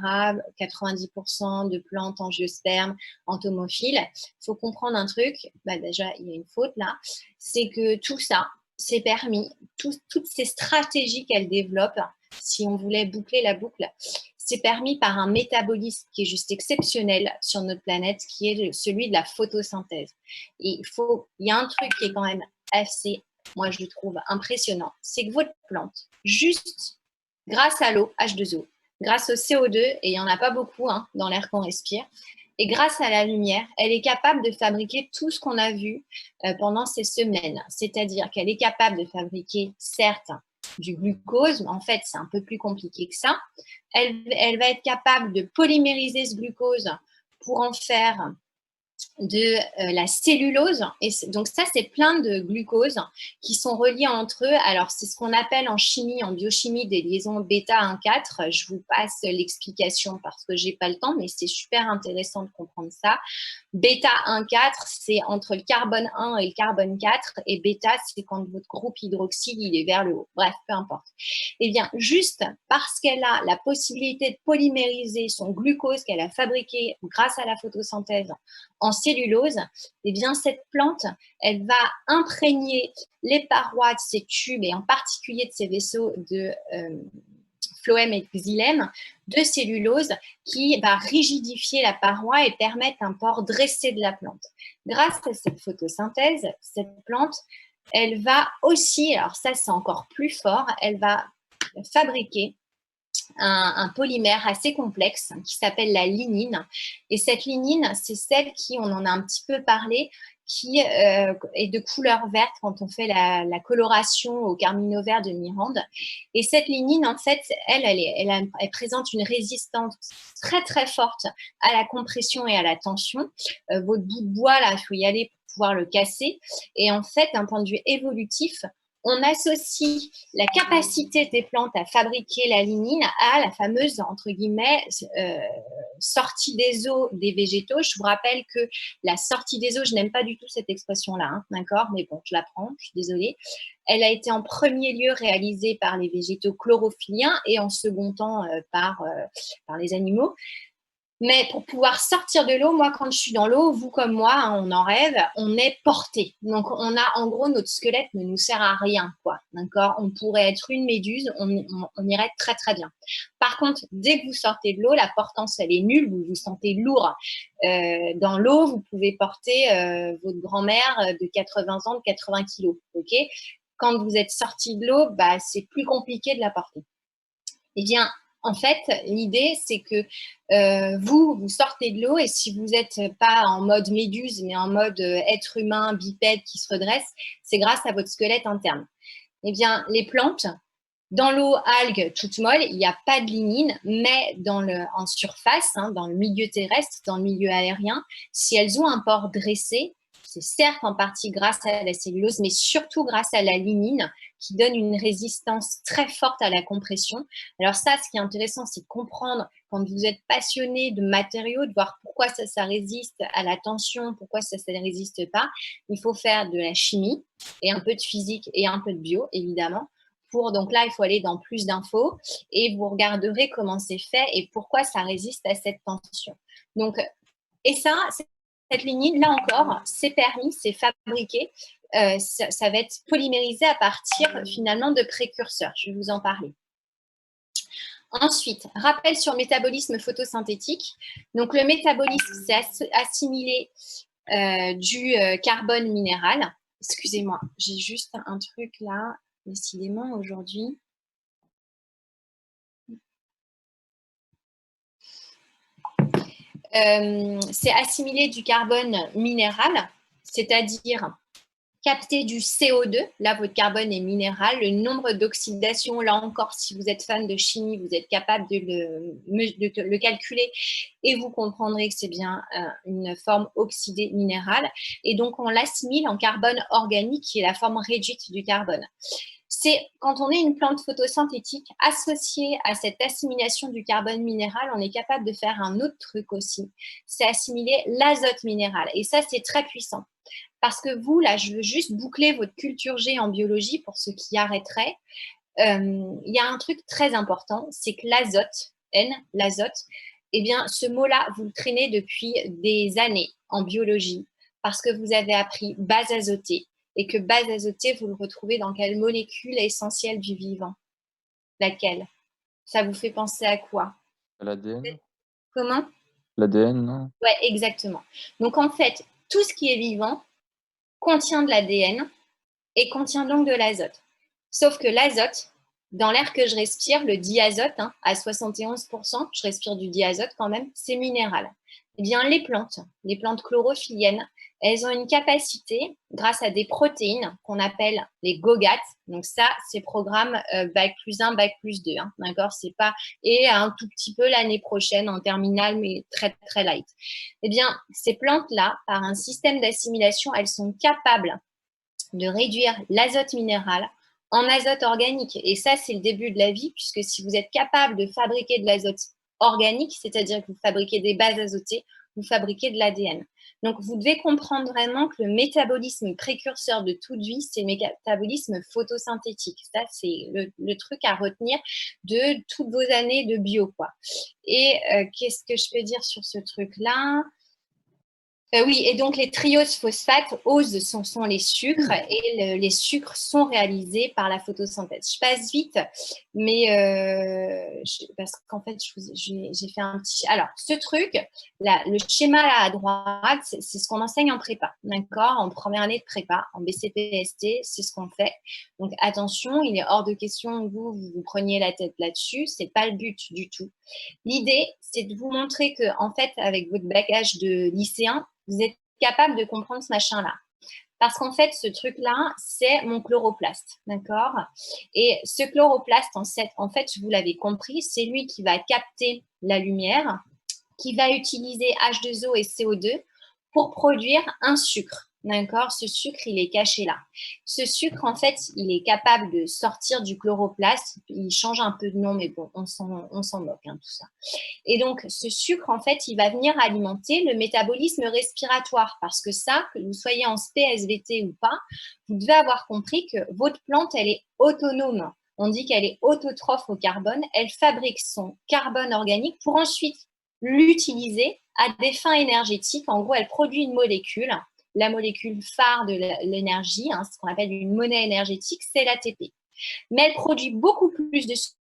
90% de plantes angiospermes, entomophiles, il faut comprendre un truc, déjà il y a une faute là, c'est que tout ça, c'est permis, toutes ces stratégies qu'elle développe, si on voulait boucler la boucle, c'est permis par un métabolisme qui est juste exceptionnel sur notre planète, qui est celui de la photosynthèse. Et il y a un truc qui est quand même assez, moi je trouve impressionnant, c'est que votre plante, juste grâce à l'eau, H2O, grâce au CO2, et il n'y en a pas beaucoup dans l'air qu'on respire, et grâce à la lumière, elle est capable de fabriquer tout ce qu'on a vu pendant ces semaines. C'est-à-dire qu'elle est capable de fabriquer, certes, du glucose, mais en fait, c'est un peu plus compliqué que ça. Elle va être capable de polymériser ce glucose pour en faire de la cellulose. Et donc ça, c'est plein de glucose qui sont reliés entre eux. Alors, c'est ce qu'on appelle en chimie, en biochimie, des liaisons bêta-1,4. Je vous passe l'explication parce que j'ai pas le temps, mais c'est super intéressant de comprendre ça. Bêta-1,4, c'est entre le carbone 1 et le carbone 4. Et bêta, c'est quand votre groupe hydroxyle, il est vers le haut. Bref, peu importe. Eh bien, juste parce qu'elle a la possibilité de polymériser son glucose qu'elle a fabriqué grâce à la photosynthèse en cellulose, eh bien, cette plante, elle va imprégner les parois de ces tubes et en particulier de ces vaisseaux de phloème et xylème de cellulose qui va rigidifier la paroi et permettre un port dressé de la plante. Grâce à cette photosynthèse, cette plante, elle va aussi, alors ça c'est encore plus fort, elle va fabriquer un polymère assez complexe qui s'appelle la lignine. Et cette lignine, c'est celle qui, on en a un petit peu parlé, qui est de couleur verte quand on fait la coloration au carmino vert de Mirande. Et cette lignine, en fait, elle présente une résistance très, très forte à la compression et à la tension. Votre bout de bois, là, il faut y aller pour pouvoir le casser. Et en fait, d'un point de vue évolutif, on associe la capacité des plantes à fabriquer la lignine à la fameuse, entre guillemets, sortie des eaux des végétaux. Je vous rappelle que la sortie des eaux, je n'aime pas du tout cette expression-là, d'accord, mais bon, je la prends, je suis désolée. Elle a été en premier lieu réalisée par les végétaux chlorophylliens et en second temps par les animaux. Mais pour pouvoir sortir de l'eau, moi, quand je suis dans l'eau, vous comme moi, on en rêve, on est porté. Donc, on a, en gros, notre squelette ne nous sert à rien, quoi. D'accord? On pourrait être une méduse, on irait très, très bien. Par contre, dès que vous sortez de l'eau, la portance, elle est nulle, vous vous sentez lourd. Dans l'eau, vous pouvez porter votre grand-mère de 80 ans, de 80 kilos, ok? Quand vous êtes sorti de l'eau, c'est plus compliqué de la porter. Eh bien, en fait, l'idée, c'est que vous sortez de l'eau et si vous n'êtes pas en mode méduse, mais en mode être humain, bipède qui se redresse, c'est grâce à votre squelette interne. Eh bien, les plantes, dans l'eau, algues toutes molles, il n'y a pas de lignine, mais en surface, dans le milieu terrestre, dans le milieu aérien, si elles ont un port dressé, c'est certes en partie grâce à la cellulose, mais surtout grâce à la lignine qui donne une résistance très forte à la compression. Alors ça, ce qui est intéressant, c'est de comprendre quand vous êtes passionné de matériaux, de voir pourquoi ça résiste à la tension, pourquoi ça ne résiste pas. Il faut faire de la chimie et un peu de physique et un peu de bio, évidemment. Donc là, il faut aller dans plus d'infos et vous regarderez comment c'est fait et pourquoi ça résiste à cette tension. Donc, et ça, cette lignine, là encore, c'est permis, c'est fabriqué. Ça va être polymérisé à partir finalement de précurseurs. Je vais vous en parler. Ensuite, rappel sur métabolisme photosynthétique. Donc, le métabolisme, c'est assimiler du carbone minéral. Excusez-moi, j'ai juste un truc là, décidément, aujourd'hui. C'est assimiler du carbone minéral, c'est-à-dire capter du CO2. Là, votre carbone est minéral. Le nombre d'oxydations, là encore, si vous êtes fan de chimie, vous êtes capable de le calculer et vous comprendrez que c'est bien une forme oxydée minérale. Et donc, on l'assimile en carbone organique, qui est la forme réduite du carbone. C'est quand on est une plante photosynthétique associée à cette assimilation du carbone minéral, on est capable de faire un autre truc aussi, c'est assimiler l'azote minéral. Et ça, c'est très puissant. Parce que vous, là, je veux juste boucler votre culture G en biologie pour ceux qui arrêteraient. Il y a un truc très important, c'est que l'azote, l'azote, eh bien, ce mot-là, vous le traînez depuis des années en biologie parce que vous avez appris base azotée et que base azotée, vous le retrouvez dans quelle molécule essentielle du vivant? Laquelle? Ça vous fait penser à quoi? L'ADN? Comment? L'ADN, non? Ouais, exactement. Donc, en fait, tout ce qui est vivant contient de l'ADN et contient donc de l'azote. Sauf que l'azote, dans l'air que je respire, le diazote, à 71%, je respire du diazote quand même, c'est minéral. Eh bien, les plantes chlorophylliennes, elles ont une capacité, grâce à des protéines qu'on appelle les GOGAT, donc ça, c'est programme Bac plus 1, Bac plus 2, d'accord, c'est pas, et un tout petit peu l'année prochaine en terminale, mais très, très light. Eh bien, ces plantes-là, par un système d'assimilation, elles sont capables de réduire l'azote minéral en azote organique. Et ça, c'est le début de la vie, puisque si vous êtes capable de fabriquer de l'azote organique, c'est-à-dire que vous fabriquez des bases azotées, vous fabriquez de l'ADN. Donc, vous devez comprendre vraiment que le métabolisme précurseur de toute vie, c'est le métabolisme photosynthétique. Ça, c'est le truc à retenir de toutes vos années de bio, quoi. Et qu'est-ce que je peux dire sur ce truc-là ? Oui, et donc les trioses phosphates, OSE, sont les sucres et les sucres sont réalisés par la photosynthèse. Je passe vite, mais parce qu'en fait, j'ai fait un petit… Alors, ce truc, là, le schéma là à droite, c'est ce qu'on enseigne en prépa, d'accord? En première année de prépa, en BCPST, c'est ce qu'on fait. Donc, attention, il est hors de question que vous preniez la tête là-dessus, c'est pas le but du tout. L'idée, c'est de vous montrer que, en fait, avec votre bagage de lycéen, vous êtes capable de comprendre ce machin-là. Parce qu'en fait, ce truc-là, c'est mon chloroplaste, d'accord? Et ce chloroplaste, en fait, vous l'avez compris, c'est lui qui va capter la lumière, qui va utiliser H2O et CO2 pour produire un sucre. D'accord? Ce sucre, il est caché là. Ce sucre, en fait, il est capable de sortir du chloroplaste. Il change un peu de nom, mais bon, on s'en moque, tout ça. Et donc, ce sucre, en fait, il va venir alimenter le métabolisme respiratoire. Parce que ça, que vous soyez en SVT ou pas, vous devez avoir compris que votre plante, elle est autonome. On dit qu'elle est autotrophe au carbone. Elle fabrique son carbone organique pour ensuite l'utiliser à des fins énergétiques. En gros, elle produit une molécule, la molécule phare de l'énergie, ce qu'on appelle une monnaie énergétique, c'est l'ATP. Mais elle produit beaucoup plus de sucre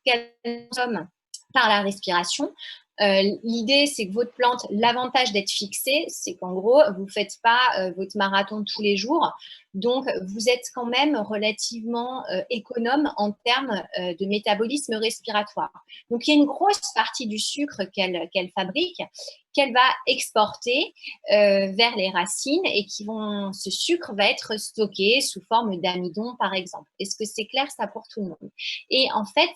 qu'elle consomme par la respiration. L'idée, c'est que votre plante, l'avantage d'être fixée, c'est qu'en gros, vous ne faites pas votre marathon tous les jours. Donc, vous êtes quand même relativement économe en termes de métabolisme respiratoire. Donc, il y a une grosse partie du sucre qu'elle fabrique, qu'elle va exporter vers les racines et ce sucre va être stocké sous forme d'amidon, par exemple. Est-ce que c'est clair ça pour tout le monde? Et en fait,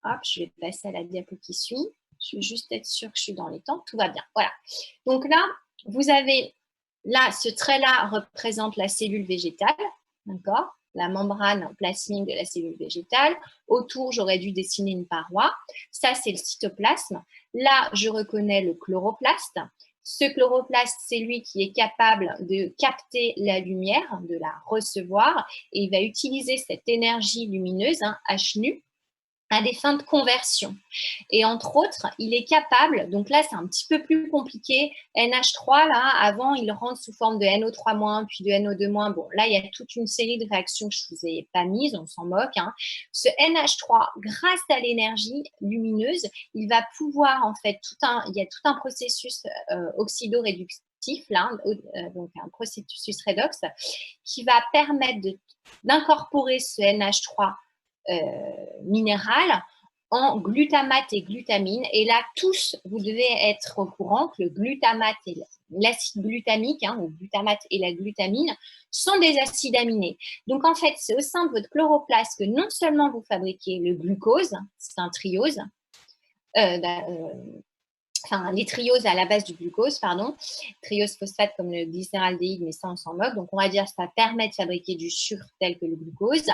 hop, je vais passer à la diapo qui suit. Je veux juste être sûre que je suis dans les temps. Tout va bien. Voilà. Donc là, vous avez, là, ce trait-là représente la cellule végétale. D'accord? La membrane plasmique de la cellule végétale. Autour, j'aurais dû dessiner une paroi. Ça, c'est le cytoplasme. Là, je reconnais le chloroplaste. Ce chloroplaste, c'est lui qui est capable de capter la lumière, de la recevoir, et il va utiliser cette énergie lumineuse, H nu, à des fins de conversion. Et entre autres, il est capable, donc là c'est un petit peu plus compliqué, NH3, là, avant il rentre sous forme de NO3-, puis de NO2-. Bon, là il y a toute une série de réactions que je ne vous ai pas mises, on s'en moque. Ce NH3, grâce à l'énergie lumineuse, il va pouvoir en fait, il y a tout un processus oxydoréductif, là, donc un processus redox, qui va permettre d'incorporer ce NH3 minéral en glutamate et glutamine. Et là, tous, vous devez être au courant que le glutamate et l'acide glutamique, ou glutamate et la glutamine, sont des acides aminés. Donc, en fait, c'est au sein de votre chloroplaste que non seulement vous fabriquez le glucose, c'est un triose, les trioses à la base du glucose, triose phosphate comme le glycéraldéhyde, mais ça on s'en moque. Donc on va dire que ça permet de fabriquer du sucre tel que le glucose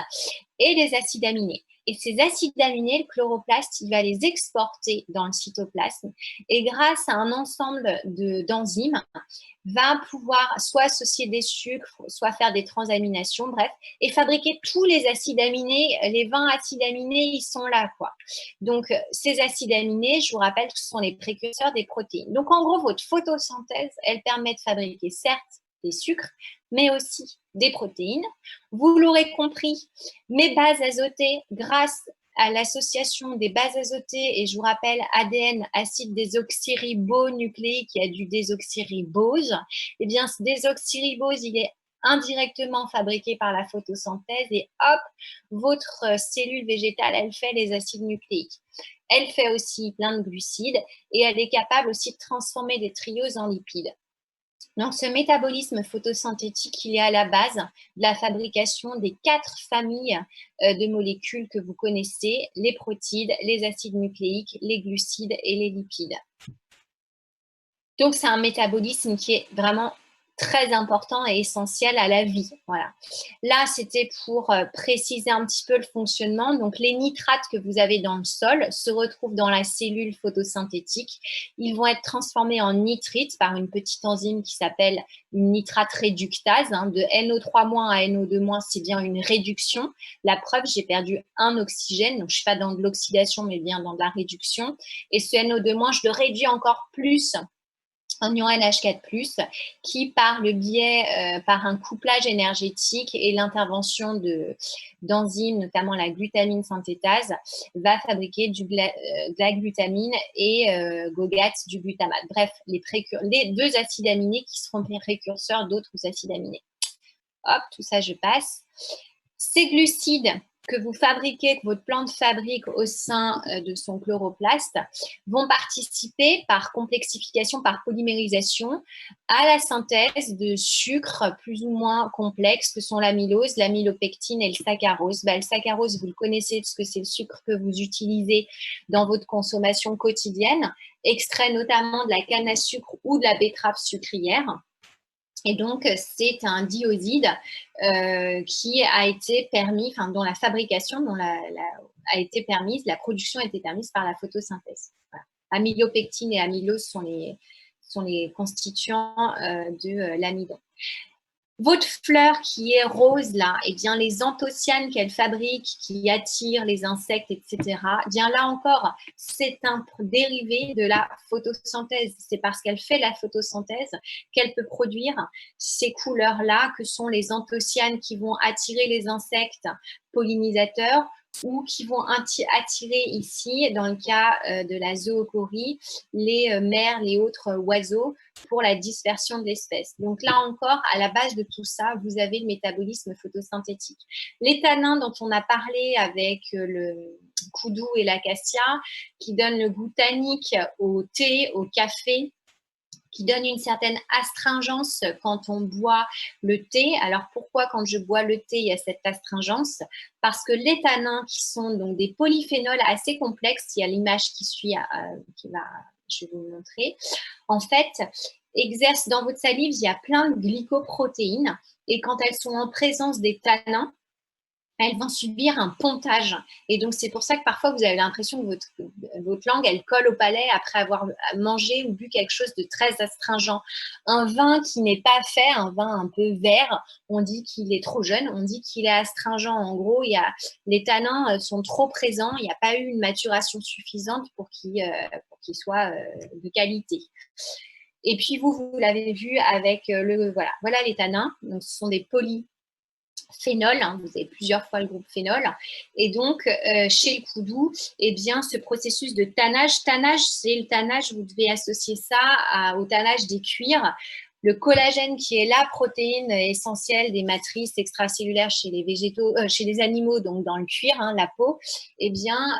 et des acides aminés. Et ces acides aminés, le chloroplaste, il va les exporter dans le cytoplasme et grâce à un ensemble d'enzymes, va pouvoir soit associer des sucres, soit faire des transaminations, bref, et fabriquer tous les acides aminés. Les 20 acides aminés, ils sont là, quoi. Donc, ces acides aminés, je vous rappelle que ce sont les précurseurs des protéines. Donc, en gros, votre photosynthèse, elle permet de fabriquer, certes, des sucres, mais aussi des protéines. Vous l'aurez compris, mes bases azotées, grâce à l'association des bases azotées, et je vous rappelle ADN, acide désoxyribonucléique, il y a du désoxyribose, et bien ce désoxyribose, il est indirectement fabriqué par la photosynthèse et hop, votre cellule végétale, elle fait les acides nucléiques. Elle fait aussi plein de glucides et elle est capable aussi de transformer des trioses en lipides. Donc, ce métabolisme photosynthétique, il est à la base de la fabrication des 4 familles de molécules que vous connaissez, les protides, les acides nucléiques, les glucides et les lipides. Donc, c'est un métabolisme qui est vraiment très important et essentiel à la vie. Voilà. Là, c'était pour préciser un petit peu le fonctionnement. Donc, les nitrates que vous avez dans le sol se retrouvent dans la cellule photosynthétique. Ils vont être transformés en nitrites par une petite enzyme qui s'appelle une nitrate réductase. De NO3- à NO2-, c'est bien une réduction. La preuve, j'ai perdu un oxygène. Donc, je ne suis pas dans de l'oxydation, mais bien dans de la réduction. Et ce NO2-, je le réduis encore plus en ion NH4+, qui par le biais, par un couplage énergétique et l'intervention d'enzymes, notamment la glutamine synthétase, va fabriquer de la glutamine et GOGAT du glutamate. Bref, les 2 acides aminés qui seront précurseurs d'autres acides aminés. Hop, tout ça, je passe. Ces glucides que vous fabriquez, que votre plante fabrique au sein de son chloroplaste, vont participer par complexification, par polymérisation, à la synthèse de sucres plus ou moins complexes que sont l'amylose, l'amylopectine et le saccharose. Le saccharose, vous le connaissez parce que c'est le sucre que vous utilisez dans votre consommation quotidienne, extrait notamment de la canne à sucre ou de la betterave sucrière. Et donc, c'est un dioside qui a été permis, dont la fabrication a été permise, la production a été permise par la photosynthèse. Voilà. Amylopectine et amylose sont les constituants de l'amidon. Votre fleur qui est rose là, et bien les anthocyanes qu'elle fabrique, qui attirent les insectes, etc., bien là encore, c'est un dérivé de la photosynthèse. C'est parce qu'elle fait la photosynthèse qu'elle peut produire ces couleurs-là, que sont les anthocyanes qui vont attirer les insectes pollinisateurs, ou qui vont attirer ici, dans le cas de la zoochorie, les merles et autres oiseaux pour la dispersion de l'espèce. Donc là encore, à la base de tout ça, vous avez le métabolisme photosynthétique. Les tanins dont on a parlé avec le koudou et l'acacia, qui donnent le goût tannique au thé, au café, qui donne une certaine astringence quand on boit le thé. Alors, pourquoi quand je bois le thé, il y a cette astringence? Parce que les tanins, qui sont donc des polyphénols assez complexes, il y a l'image qui suit, je vais vous montrer, en fait, exercent dans votre salive, il y a plein de glycoprotéines, et quand elles sont en présence des tanins, elles vont subir un pontage. Et donc, c'est pour ça que parfois, vous avez l'impression que votre langue, elle colle au palais après avoir mangé ou bu quelque chose de très astringent. Un vin qui n'est pas fait, un vin un peu vert, on dit qu'il est trop jeune, on dit qu'il est astringent. En gros, les tanins sont trop présents, il n'y a pas eu une maturation suffisante pour qu'il soit de qualité. Et puis, vous l'avez vu avec voilà les tanins. Donc, ce sont des polyphénols, vous avez plusieurs fois le groupe phénol, et donc chez le koudou, eh bien, ce processus de tannage, c'est le tannage, vous devez associer ça au tannage des cuirs. Le collagène, qui est la protéine essentielle des matrices extracellulaires chez les végétaux, chez les animaux, donc dans le cuir, hein, la peau, eh bien,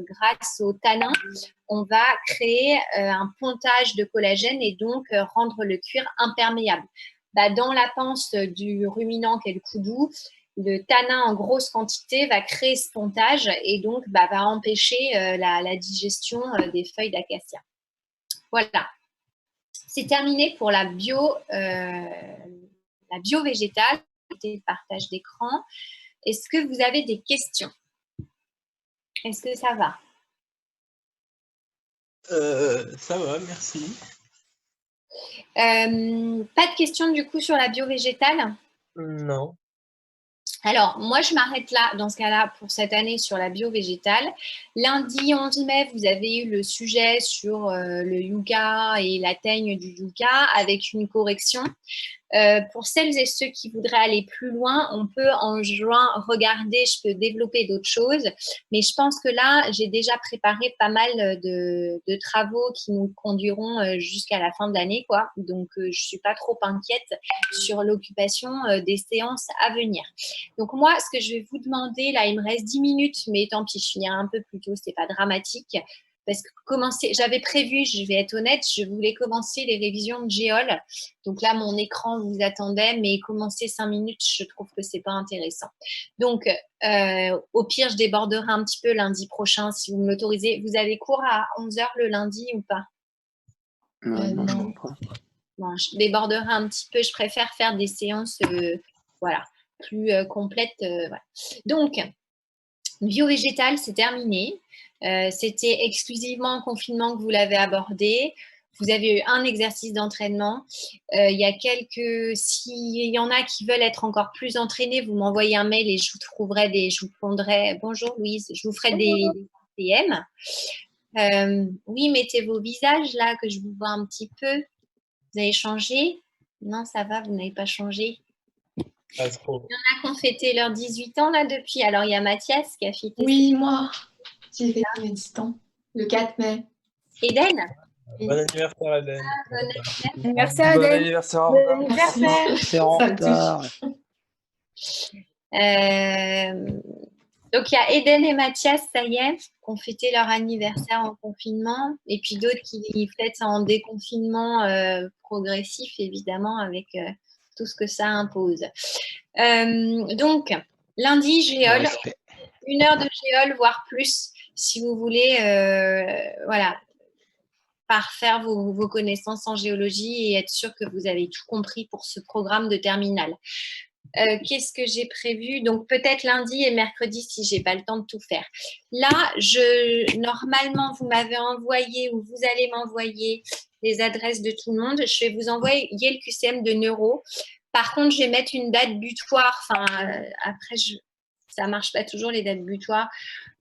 grâce au tanin, on va créer un pontage de collagène et donc rendre le cuir imperméable. Dans la panse du ruminant qu'est le koudou, le tanin en grosse quantité va créer ce pontage et donc va empêcher la digestion des feuilles d'acacia. Voilà. C'est terminé pour la bio végétale, le partage d'écran. Est-ce que vous avez des questions? Est-ce que ça va? Ça va, merci. Pas de questions du coup sur la bio végétale? Non. Alors, moi, je m'arrête là, dans ce cas-là, pour cette année sur la bio végétale. Lundi 11 mai, vous avez eu le sujet sur le yucca et la teigne du yucca avec une correction. Pour celles et ceux qui voudraient aller plus loin, on peut en juin regarder, je peux développer d'autres choses, mais je pense que là, j'ai déjà préparé pas mal de travaux qui nous conduiront jusqu'à la fin de l'année, quoi. Donc, je suis pas trop inquiète sur l'occupation des séances à venir. Donc, moi, ce que je vais vous demander, là, il me reste 10 minutes, mais tant pis, je finirai un peu plus tôt, c'est pas dramatique. Parce que j'avais prévu, je vais être honnête, je voulais commencer les révisions de Géol. Donc là, mon écran vous attendait, mais commencer 5 minutes, je trouve que c'est pas intéressant. Donc, au pire, je déborderai un petit peu lundi prochain, si vous me l'autorisez. Vous avez cours à 11h le lundi ou pas? Non, je Non. crois pas. Bon, je déborderai un petit peu. Je préfère faire des séances voilà, plus complètes. Voilà. Donc, bio-végétal, c'est terminé. C'était exclusivement en confinement que vous l'avez abordé. Vous avez eu un exercice d'entraînement. Il y a s'il y en a qui veulent être encore plus entraînés, vous m'envoyez un mail et je vous pondrai, bonjour Louise, je vous ferai des PM. Oui, mettez vos visages là, que je vous vois un petit peu. Vous avez changé? Non, ça va, vous n'avez pas changé. Pas trop. Il y en a qui ont fêté leurs 18 ans là depuis. Alors, il y a Mathias qui a fêté. Oui, moi, j'ai fait mes 10 ans, le 4 mai. Eden? Bon anniversaire, Eden. Bon Anniversaire, Bon Eden. anniversaire. Au Bon revoir. anniversaire. C'est en Ça retard. Donc, il y a Eden et Mathias, ça y est, qui ont fêté leur anniversaire en confinement. Et puis d'autres qui fêtent en déconfinement progressif, évidemment, avec tout ce que ça impose. Donc, lundi, Géol, 1 heure de Géol, voire plus, si vous voulez, voilà, parfaire vos connaissances en géologie et être sûr que vous avez tout compris pour ce programme de terminale. Qu'est-ce que j'ai prévu? Donc, peut-être lundi et mercredi si je n'ai pas le temps de tout faire. Là, normalement, vous m'avez envoyé ou vous allez m'envoyer les adresses de tout le monde. Je vais vous envoyer le QCM de neuro. Par contre, je vais mettre une date butoir. Enfin, après, ça ne marche pas toujours les dates butoirs.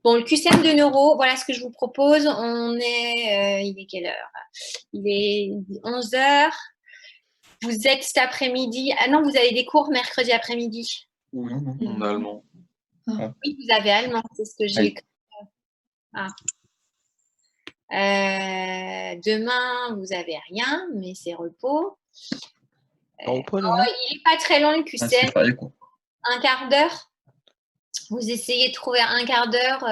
Bon, le QCM de neuro, voilà ce que je vous propose. Il est quelle heure? Il est 11h. Vous êtes cet après-midi. Ah non, vous avez des cours mercredi après-midi. Oui, en allemand. Oui, vous avez allemand, c'est ce que j'ai écrit. Demain, vous n'avez rien, mais c'est repos. Repos, il n'est pas très long le QCM. c'est pareil, quoi. Un quart d'heure. Vous essayez de trouver un quart d'heure.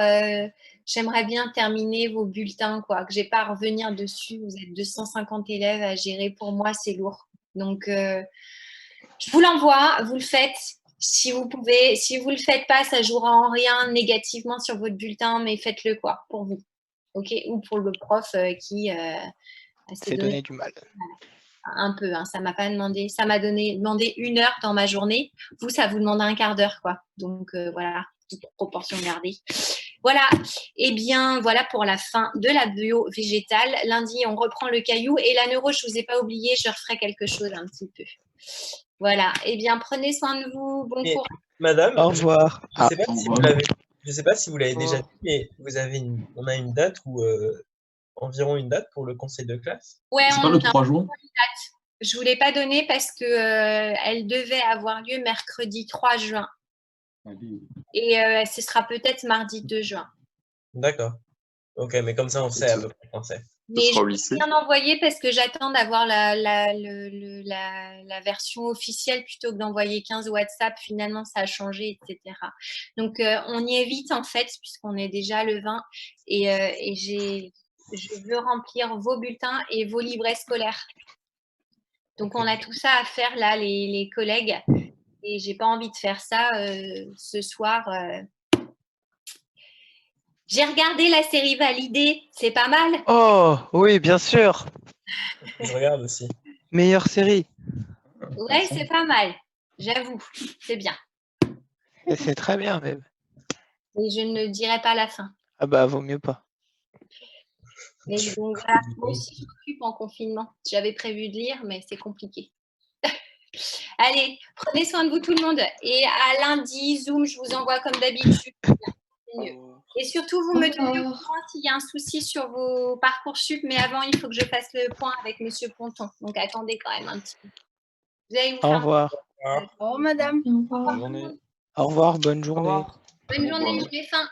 J'aimerais bien terminer vos bulletins, quoi, que je n'ai pas à revenir dessus. Vous êtes 250 élèves à gérer. Pour moi, c'est lourd. Donc, je vous l'envoie, vous le faites si vous pouvez. Si vous ne le faites pas, ça ne jouera en rien négativement sur votre bulletin, mais faites-le quoi, pour vous. OK? Ou pour le prof qui s'est donné du mal. Un peu, hein, ça m'a pas demandé. Ça m'a demandé 1 heure dans ma journée. Vous, ça vous demande un quart d'heure, quoi. Donc, voilà, toute proportion gardée. Voilà, et bien voilà pour la fin de la bio végétale. Lundi, on reprend le caillou et la neuro, je ne vous ai pas oublié, je referai quelque chose un petit peu. Voilà, et bien prenez soin de vous, bon courage. Madame, au revoir. Je ne sais pas si vous l'avez déjà dit, mais on a une date ou environ une date pour le conseil de classe. Ouais, c'est pas le 3 juin. Je ne vous l'ai pas donné parce que elle devait avoir lieu mercredi 3 juin. Et ce sera peut-être mardi 2 juin. D'accord. Ok, mais comme ça, on sait à peu près quand c'est. Mais sera je au vais lycée. bien envoyer parce que j'attends d'avoir la version officielle plutôt que d'envoyer 15 WhatsApp. Finalement, ça a changé, etc. Donc, on y est vite en fait, puisqu'on est déjà le 20. Et je veux remplir vos bulletins et vos livrets scolaires. Donc, on a tout ça à faire là, les collègues. Et j'ai pas envie de faire ça ce soir. J'ai regardé la série Validée, c'est pas mal. Oh, oui, bien sûr. Je regarde aussi. Meilleure série. Ouais, c'est pas mal. J'avoue, c'est bien. Et c'est très bien, même. Et je ne dirai pas la fin. Ah bah, vaut mieux pas. Mais donc voilà, moi aussi je m'occupe en confinement. J'avais prévu de lire, mais c'est compliqué. Allez, prenez soin de vous tout le monde. Et à lundi, Zoom, je vous envoie comme d'habitude. C'est mieux. Et surtout, vous me tenez au courant s'il y a un souci sur vos Parcoursup, mais avant, il faut que je fasse le point avec Monsieur Ponton. Donc attendez quand même un petit peu. Vous allez vous Au faire revoir. Au revoir, madame. Au revoir. Bonne journée. Au revoir, bonne Au journée. revoir. bonne Au journée, revoir. je mets fin.